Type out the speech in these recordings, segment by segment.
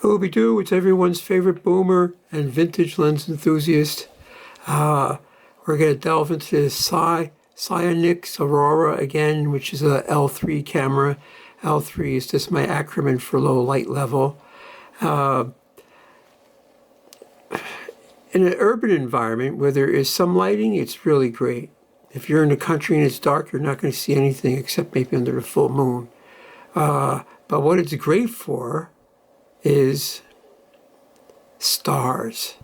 Ooby-doo, it's everyone's favorite boomer and vintage lens enthusiast. We're going to delve into this SIOnyx Aurora again, which is a L3 camera. L3 is just my acronym for low light level. In an urban environment where there is some lighting, it's really great. If you're in the country and it's dark, you're not going to see anything except maybe under the full moon. But what it's great for is stars.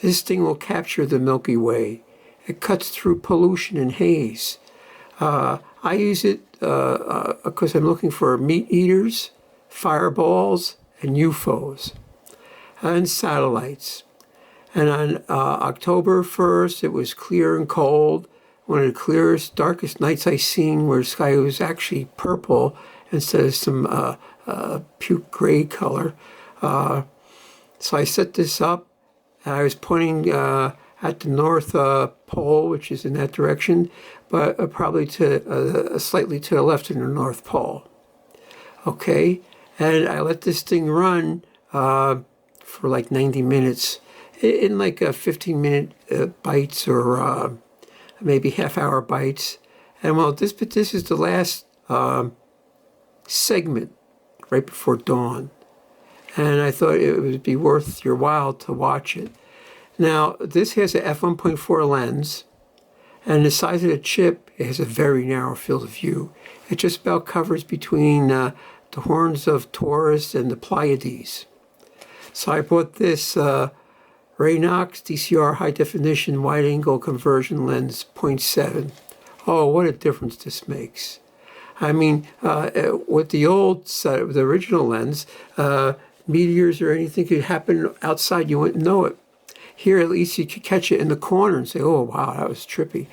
This thing will capture the Milky Way. It cuts through pollution and haze. I use it because I'm looking for meat eaters, fireballs, and UFOs, and satellites. And on October 1st, it was clear and cold. One of the clearest, darkest nights I've seen, where the sky was actually purple instead of some puke gray color. So I set this up. I was pointing at the North Pole, which is in that direction, but probably to slightly to the left of the North Pole. Okay, and I let this thing run for like 90 minutes in like 15-minute bites or maybe half-hour bites. And well, this is the last segment right before dawn. And I thought it would be worth your while to watch it. Now, this has a f1.4 lens, and the size of the chip, it has a very narrow field of view. It just about covers between the horns of Taurus and the Pleiades. So I bought this SIOnyx DCR high definition wide angle conversion lens 0.7. Oh, what a difference this makes. I mean, with the old set, with the original lens, meteors or anything could happen outside, you wouldn't know it. Here, at least you could catch it in the corner and say, oh, wow, that was trippy.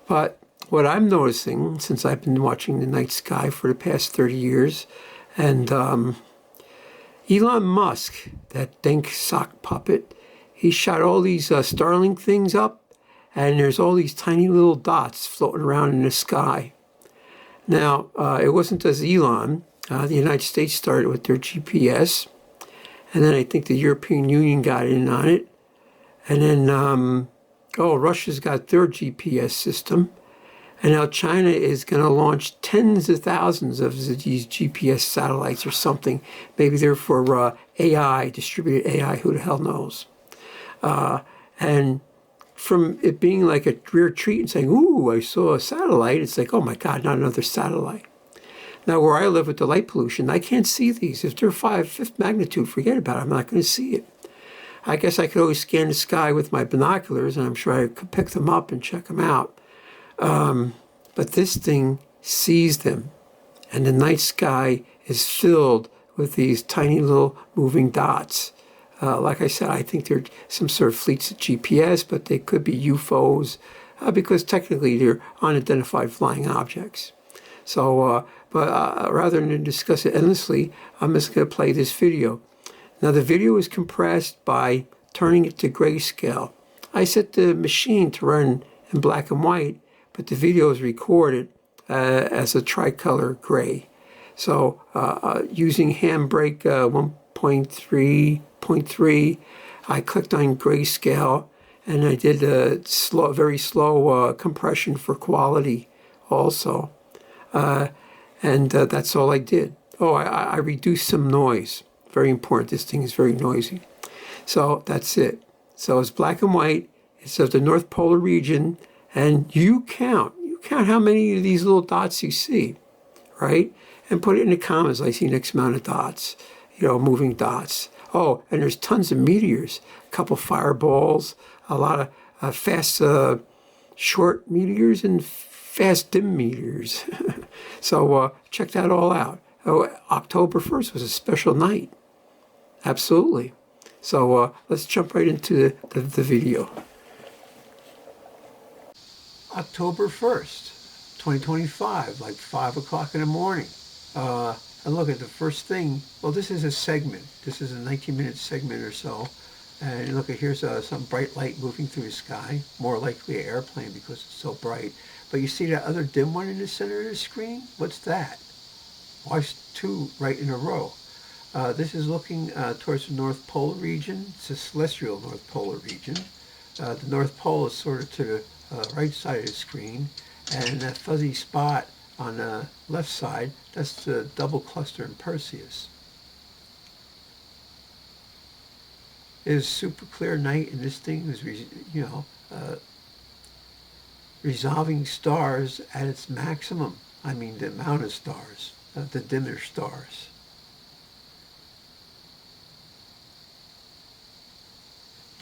But what I'm noticing, since I've been watching the night sky for the past 30 years, and Elon Musk, that dank sock puppet, he shot all these Starlink things up, and there's all these tiny little dots floating around in the sky. Now, it wasn't just Elon. The United States started with their GPS, and then I think the European Union got in on it. And then, Russia's got their GPS system. And now China is going to launch tens of thousands of these GPS satellites or something. Maybe they're for AI, distributed AI, who the hell knows. And from it being like a rare treat and saying, ooh, I saw a satellite, it's like, oh my God, not another satellite. Now, where I live with the light pollution, I can't see these. If they're 5th magnitude, forget about it. I'm not going to see it. I guess I could always scan the sky with my binoculars, and I'm sure I could pick them up and check them out. But this thing sees them, and the night sky is filled with these tiny little moving dots. Like I said, I think they're some sort of fleets of GPS, but they could be UFOs, because technically they're unidentified flying objects. So, rather than discuss it endlessly, I'm just going to play this video. Now, the video is compressed by turning it to grayscale. I set the machine to run in black and white, but the video is recorded as a tricolor gray. So using Handbrake 1.3.3, I clicked on grayscale, and I did a very slow compression for quality also. And that's all I did. Oh, I reduced some noise. Very important. This thing is very noisy. So that's it. So it's black and white. It's of the North Polar region. And you count how many of these little dots you see, right? And put it in the comments. I see X amount of dots, moving dots. Oh, and there's tons of meteors, a couple fireballs, a lot of fast, short meteors and fast dim meteors. So check that all out. Oh, October 1st was a special night. Absolutely. So let's jump right into the video. October 1st, 2025, like 5 o'clock in the morning. And look at the first thing. Well, this is a segment. This is a 19-minute segment or so. And look at here's some bright light moving through the sky. More likely an airplane because it's so bright. But you see that other dim one in the center of the screen? What's that? Why two right in a row? This is looking towards the North Polar region. It's a celestial North Polar region. The North Pole is sort of to the right side of the screen, and that fuzzy spot on the left side, that's the double cluster in Perseus. It was super clear night, and this thing was, resolving stars at its maximum. I mean, the amount of stars, the dimmer stars.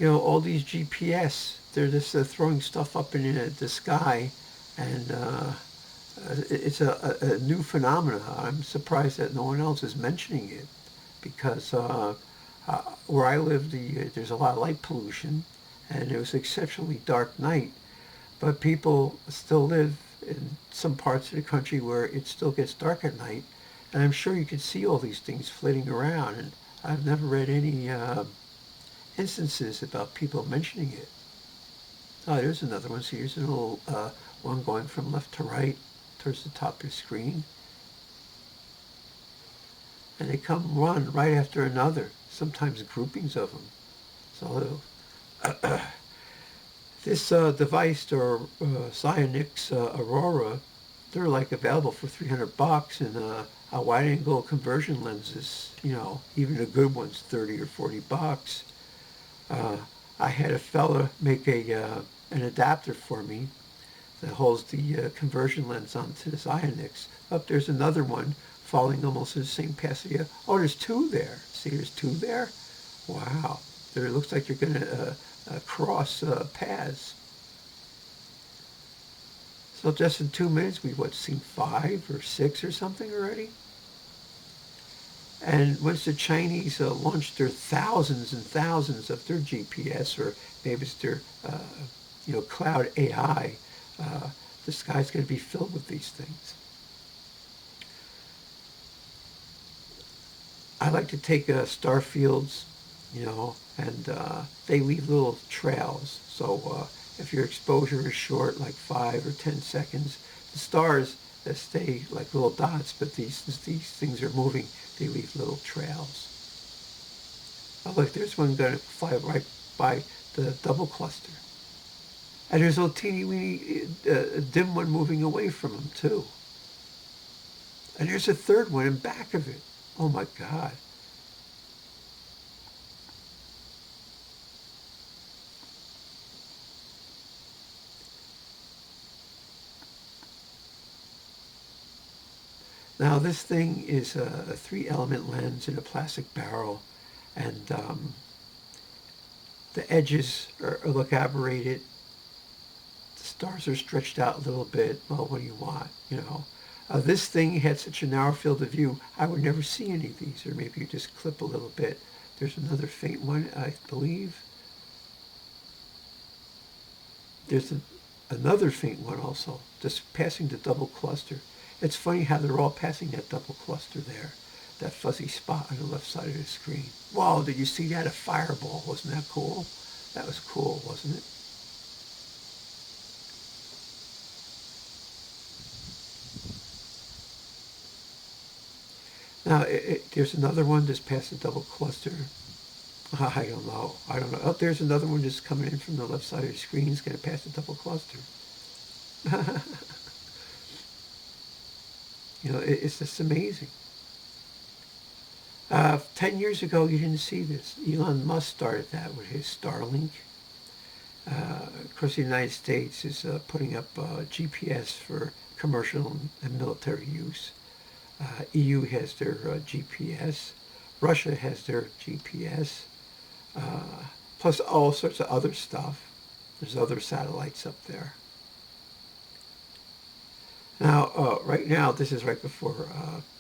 All these GPS, they're just throwing stuff up in the sky, and it's a new phenomenon. I'm surprised that no one else is mentioning it, because where I live, there's a lot of light pollution, and it was an exceptionally dark night, but people still live in some parts of the country where it still gets dark at night, and I'm sure you could see all these things flitting around, and I've never read any instances about people mentioning it. Oh, there's another one. So here's a little one going from left to right towards the top of the screen. And they come run right after another, sometimes groupings of them. So this device, or SIOnyx Aurora, they're like available for $300, and a wide angle conversion lenses, even the good ones, 30 or 40 bucks. I had a fella make an adapter for me that holds the conversion lens onto this SIOnyx. Up there's another one following almost the same path. Oh, there's two there. See, there's two there? Wow. There, it looks like you're going to cross paths. So just in 2 minutes, we've seen 5 or 6 or something already? And once the Chinese launched their thousands and thousands of their GPS, or maybe it's their, cloud AI, the sky's going to be filled with these things. I like to take star fields, and they leave little trails. So if your exposure is short, like 5 or 10 seconds, the stars stay like little dots, but these things are moving. They leave little trails. Oh, look, there's one going to fly right by the double cluster. And there's a little teeny weeny dim one moving away from them, too. And there's a third one in back of it. Oh, my God. Now, this thing is a 3-element lens in a plastic barrel, and the edges look aberrated. The stars are stretched out a little bit. Well, what do you want, This thing had such a narrow field of view, I would never see any of these, or maybe you just clip a little bit. There's another faint one, I believe. There's another faint one also, just passing the double cluster. It's funny how they're all passing that double cluster there, that fuzzy spot on the left side of the screen. Wow, did you see that? A fireball. Wasn't that cool? That was cool, wasn't it? Now, there's another one just past the double cluster. I don't know. Oh, there's another one just coming in from the left side of the screen. It's going to pass the double cluster. It's just amazing. 10 years ago, you didn't see this. Elon Musk started that with his Starlink. Of course, the United States is putting up GPS for commercial and military use. EU has their GPS. Russia has their GPS. Plus all sorts of other stuff. There's other satellites up there. Now, right now, this is right before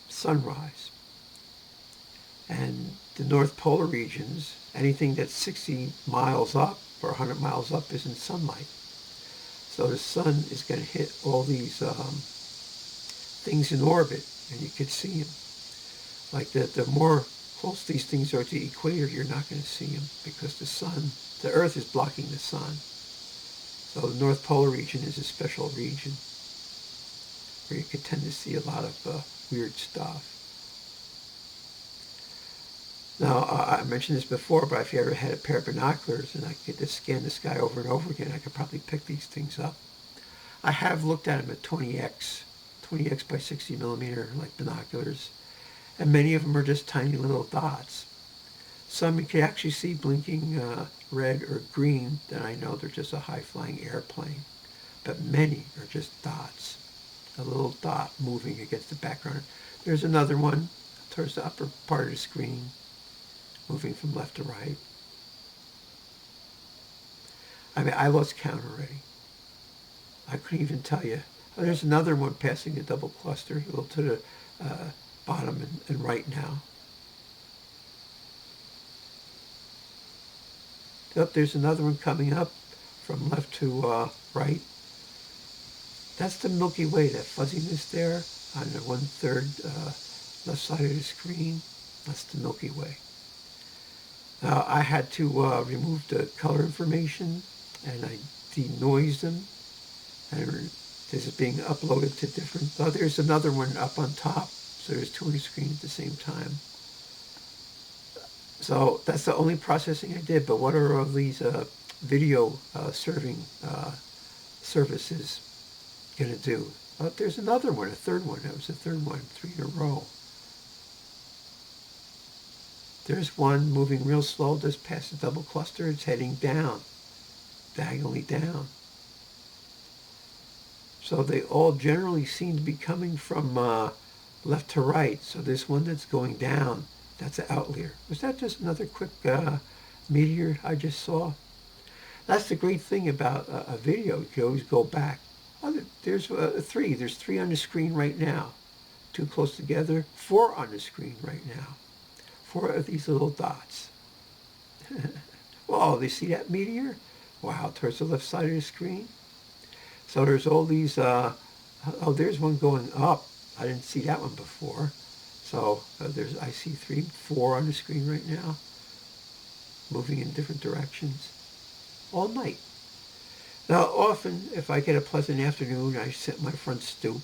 sunrise. And the North Polar regions, anything that's 60 miles up or 100 miles up is in sunlight. So the sun is going to hit all these things in orbit, and you could see them. Like the more close these things are to the equator, you're not going to see them because the Earth is blocking the sun. So the North Polar region is a special region where you could tend to see a lot of weird stuff. Now, I mentioned this before, but if you ever had a pair of binoculars and I could just scan the sky over and over again, I could probably pick these things up. I have looked at them at 20x by 60 millimeter, like binoculars, and many of them are just tiny little dots. Some you can actually see blinking red or green, then I know they're just a high-flying airplane. But many are just dots, a little dot moving against the background. There's another one towards the upper part of the screen, moving from left to right. I mean, I lost count already. I couldn't even tell you. Oh, there's another one passing a double cluster, a little to the bottom and right now. Oh, there's another one coming up from left to right. That's the Milky Way, that fuzziness there on the 1/3 left side of the screen. That's the Milky Way. Now, I had to remove the color information, and I denoised them. And this is being uploaded to different... Oh, there's another one up on top. So there's two on the screen at the same time. So that's the only processing I did. But what are all these video serving services going to do? Oh, there's another one, a third one. That was the third one, 3 in a row. There's one moving real slow just past the double cluster. It's heading down, diagonally down. So they all generally seem to be coming from left to right. So this one that's going down, that's an outlier. Was that just another quick meteor I just saw? That's the great thing about a video. You can always go back. Oh, there's three. There's 3 on the screen right now. 2 close together. 4 on the screen right now. 4 of these little dots. Well, they see that meteor? Wow, towards the left side of the screen. So there's all these, oh, there's one going up. I didn't see that one before. So I see 3, 4 on the screen right now, moving in different directions all night. Now, often, if I get a pleasant afternoon, I sit in my front stoop.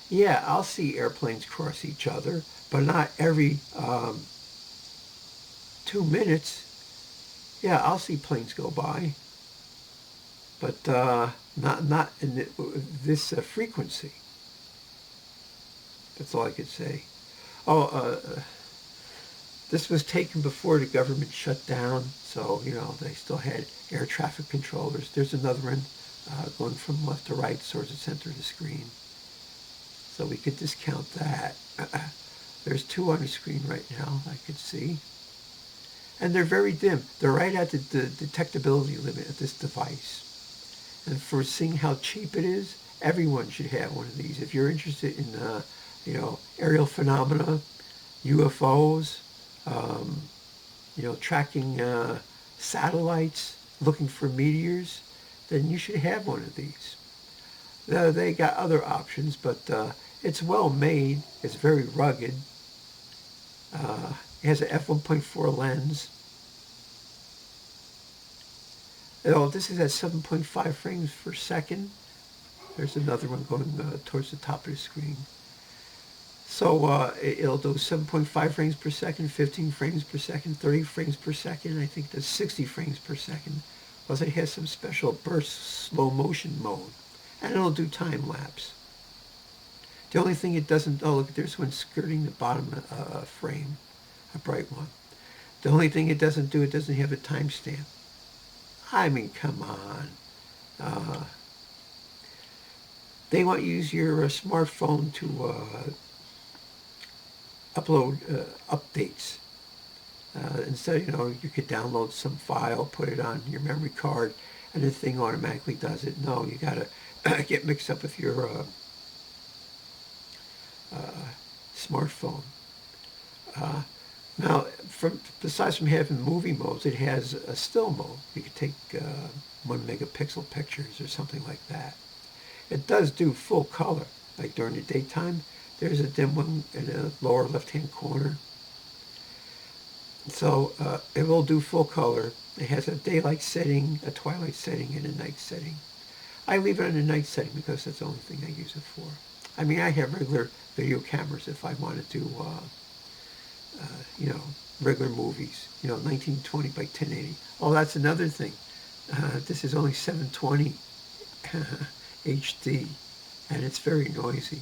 Yeah, I'll see airplanes cross each other, but not every 2 minutes. Yeah, I'll see planes go by, but not in this frequency. That's all I could say. Oh, this was taken before the government shut down, so, you know, they still had air traffic controllers. There's another one going from left to right towards the center of the screen. So we could discount that. There's 2 on the screen right now, I could see. And they're very dim. They're right at the detectability limit of this device. And for seeing how cheap it is, everyone should have one of these. If you're interested in, you know, aerial phenomena, UFOs, you know, tracking satellites, looking for meteors, then you should have one of these. They got other options, but it's well made. It's very rugged. It has an f1.4 lens. Oh, this is at 7.5 frames per second. There's another one going towards the top of the screen. So it'll do 7.5 frames per second, 15 frames per second, 30 frames per second. I think that's 60 frames per second. Plus it has some special burst slow motion mode. And it'll do time lapse. The only thing it doesn't, oh look, there's one skirting the bottom frame, a bright one. The only thing it doesn't do, it doesn't have a timestamp. I mean, come on. They want you to use your smartphone to upload updates. Instead, you know, you could download some file, put it on your memory card, and the thing automatically does it. No, you gotta get mixed up with your smartphone. Now, besides from having movie modes, it has a still mode. You could take 1 megapixel pictures or something like that. It does do full color, like during the daytime. There's a dim one in the lower left-hand corner. So it will do full color. It has a daylight setting, a twilight setting, and a night setting. I leave it on the night setting because that's the only thing I use it for. I mean, I have regular video cameras if I wanted to, you know, regular movies, 1920 by 1080. Oh, that's another thing. This is only 720 HD, and it's very noisy.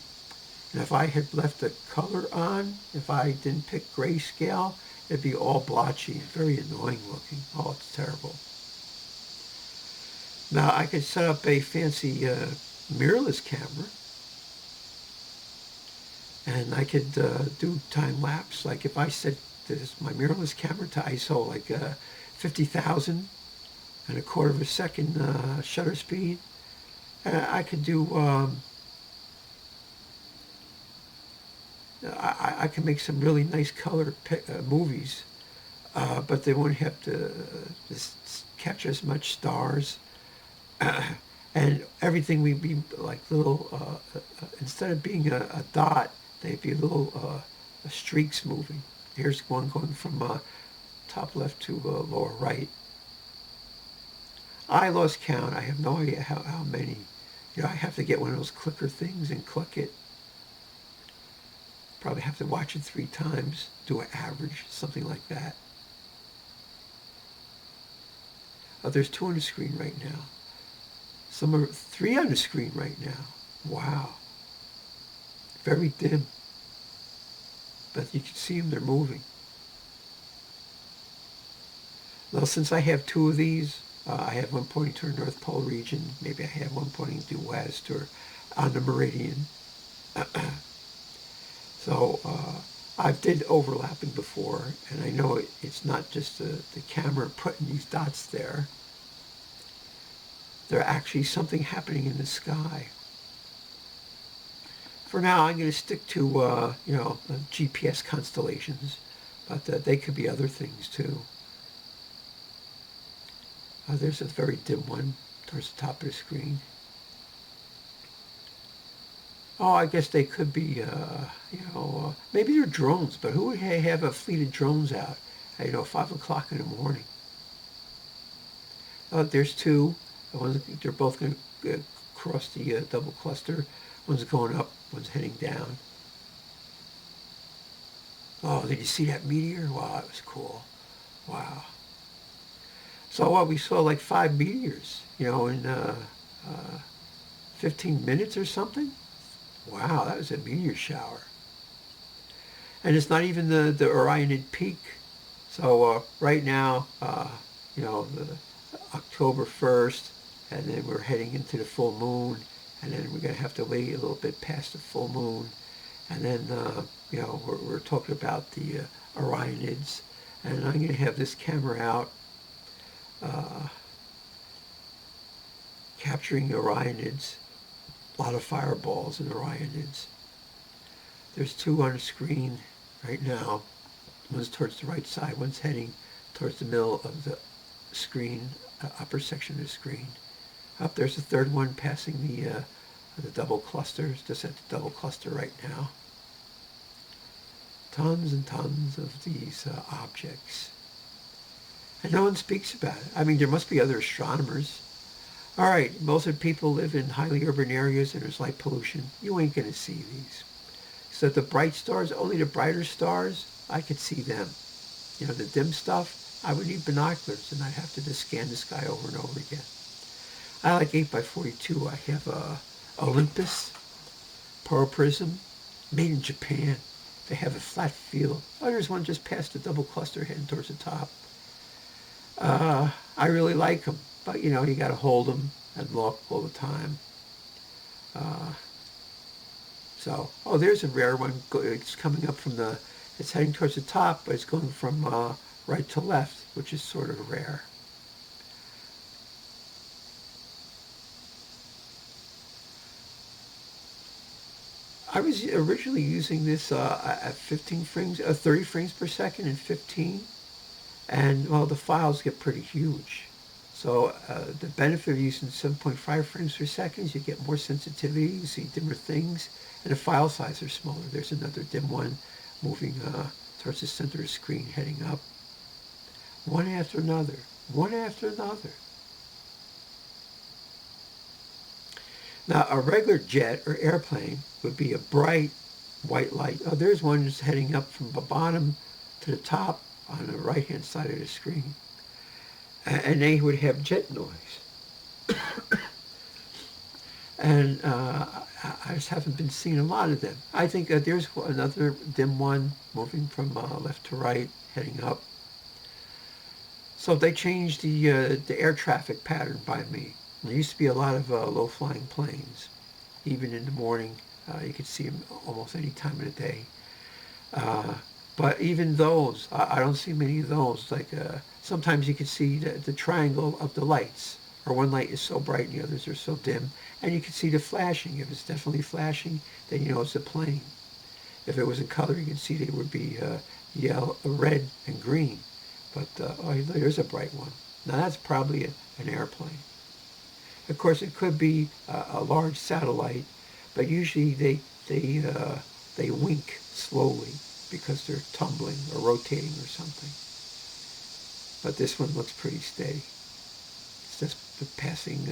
And if I had left the color on, if I didn't pick grayscale, it'd be all blotchy and very annoying looking. Oh, it's terrible. Now, I could set up a fancy mirrorless camera, and I could do time-lapse. Like if I set my mirrorless camera to ISO like 50,000 and a quarter of a second shutter speed, I could do, I can make some really nice color movies, but they won't have to catch as much stars. And everything would be like little, instead of being a dot, they'd be little streaks moving. Here's one going from top left to lower right. I lost count. I have no idea how many. I have to get one of those clicker things and click it. Probably have to watch it 3 times, do an average, something like that. There's 2 on the screen right now. Some are 3 on the screen right now. Wow. Very dim. But you can see them, they're moving. Now, since I have 2 of these, I have one pointing to the North Pole region. Maybe I have one pointing due west or on the meridian. So I've did overlapping before, and I know it's not just the camera putting these dots there. There's actually something happening in the sky. For now, I'm going to stick to, GPS constellations, but they could be other things too. There's a very dim one towards the top of the screen. Oh, I guess they could be, maybe they're drones, but who would have a fleet of drones out at, 5 o'clock in the morning? There's 2. They're both going to cross the double cluster. One's going up, one's heading down. Oh, did you see that meteor? Wow, that was cool. Wow. So we saw like 5 meteors, in 15 minutes or something. Wow, that was a meteor shower. And it's not even the Orionid peak. So right now, the October 1st, and then we're heading into the full moon, and then we're going to have to wait a little bit past the full moon. And then, we're talking about the Orionids. And I'm going to have this camera out capturing Orionids. A lot of fireballs and Orionids. There's 2 on the screen right now. One's towards the right side, one's heading towards the middle of the screen, upper section of the screen. Up there's a 3rd one passing the double clusters, just at the double cluster right now. Tons and tons of these objects. And no one speaks about it. I mean, there must be other astronomers. All right, most of the people live in highly urban areas and there's light pollution. You ain't going to see these. So the bright stars, only the brighter stars, I could see them. The dim stuff, I would need binoculars and I'd have to just scan the sky over and over again. I like 8x42. I have Olympus, Pearl Prism, made in Japan. They have a flat field. Oh, there's one just past the double cluster heading towards the top. I really like them, but you got to hold them and look all the time. There's a rare one. It's coming up from it's heading towards the top, but it's going from right to left, which is sort of rare. I was originally using this at 15 frames, 30 frames per second and 15. And, well, the files get pretty huge. So the benefit of using 7.5 frames per second is you get more sensitivity, you see dimmer things, and the file size are smaller. There's another dim one moving towards the center of the screen, heading up. One after another, one after another. Now, a regular jet or airplane would be a bright white light. Oh, there's one just heading up from the bottom to the top. on the right-hand side of the screen. And they would have jet noise. And I just haven't been seeing a lot of them. I think there's another dim one moving from left to right, heading up. So they changed the air traffic pattern by me. There used to be a lot of low-flying planes. Even in the morning, you could see them almost any time of the day. But even those, I don't see many of those. Like sometimes you can see the triangle of the lights, or one light is so bright and the others are so dim, and you can see the flashing. If it's definitely flashing, then you know it's a plane. If it was in color, you can see they would be yellow, red, and green. But oh, there's a bright one. Now that's probably an airplane. Of course, it could be a large satellite, but usually they wink slowly because they're tumbling or rotating or something. But this one looks pretty steady. It's just passing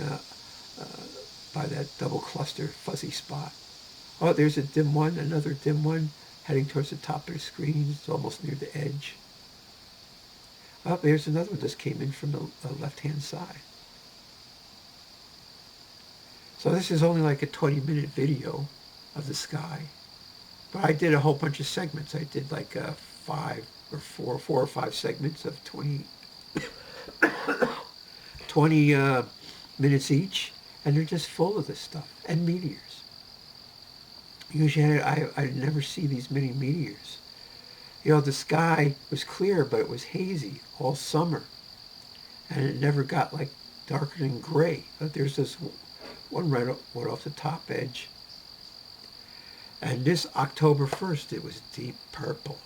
by that double cluster fuzzy spot. Oh, there's a dim one, another dim one, heading towards the top of the screen. It's almost near the edge. Oh, there's another one that came in from the left-hand side. So this is only like a 20-minute video of the sky. But I did a whole bunch of segments. I did like four or five segments of 20 minutes each. And they're just full of this stuff. And meteors. Usually I never see these many meteors. You know, the sky was clear, but it was hazy all summer. And it never got like darker than gray. But there's this one right off the top edge. And this October 1st, it was deep purple.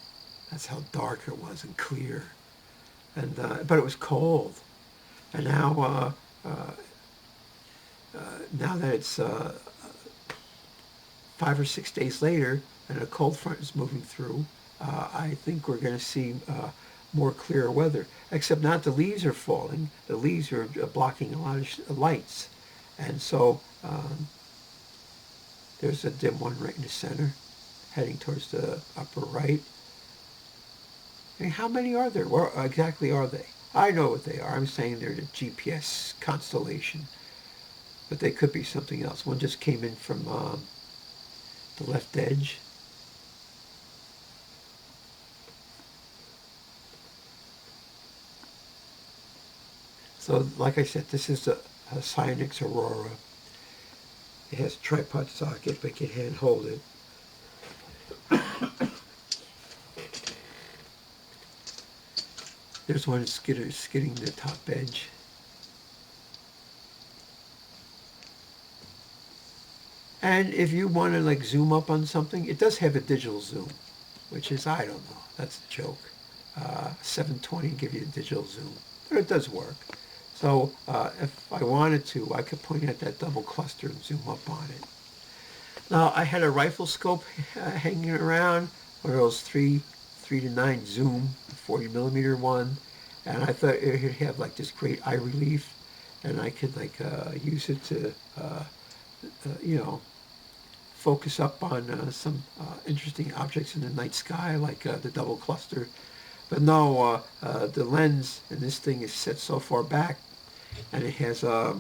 That's how dark it was and clear. And but it was cold. And now, now that it's 5 or 6 days later, and a cold front is moving through, I think we're going to see more clear weather. Except not the leaves are falling. The leaves are blocking a lot of lights. And so there's a dim one right in the center, heading towards the upper right. I mean, how many are there? Where exactly are they? I know what they are. I'm saying they're the GPS constellation. But they could be something else. One just came in from the left edge. So, like I said, this is a SIOnyx Aurora. It has a tripod socket, but you can hand hold it. There's one skidding the top edge. And if you want to like zoom up on something, it does have a digital zoom, which is, I don't know, that's a joke. 720 give you a digital zoom, but it does work. So if I wanted to, I could point at that double cluster and zoom up on it. Now, I had a rifle scope hanging around, one of those 3 to 9 zoom, 40 millimeter one, and I thought it would have like this great eye relief, and I could like use it to, you know, focus up on some interesting objects in the night sky, like the double cluster. But no, the lens in this thing is set so far back, and it has a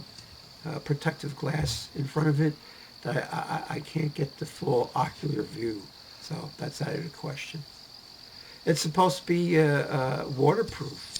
protective glass in front of it that I can't get the full ocular view. So that's out of the question. It's supposed to be waterproof.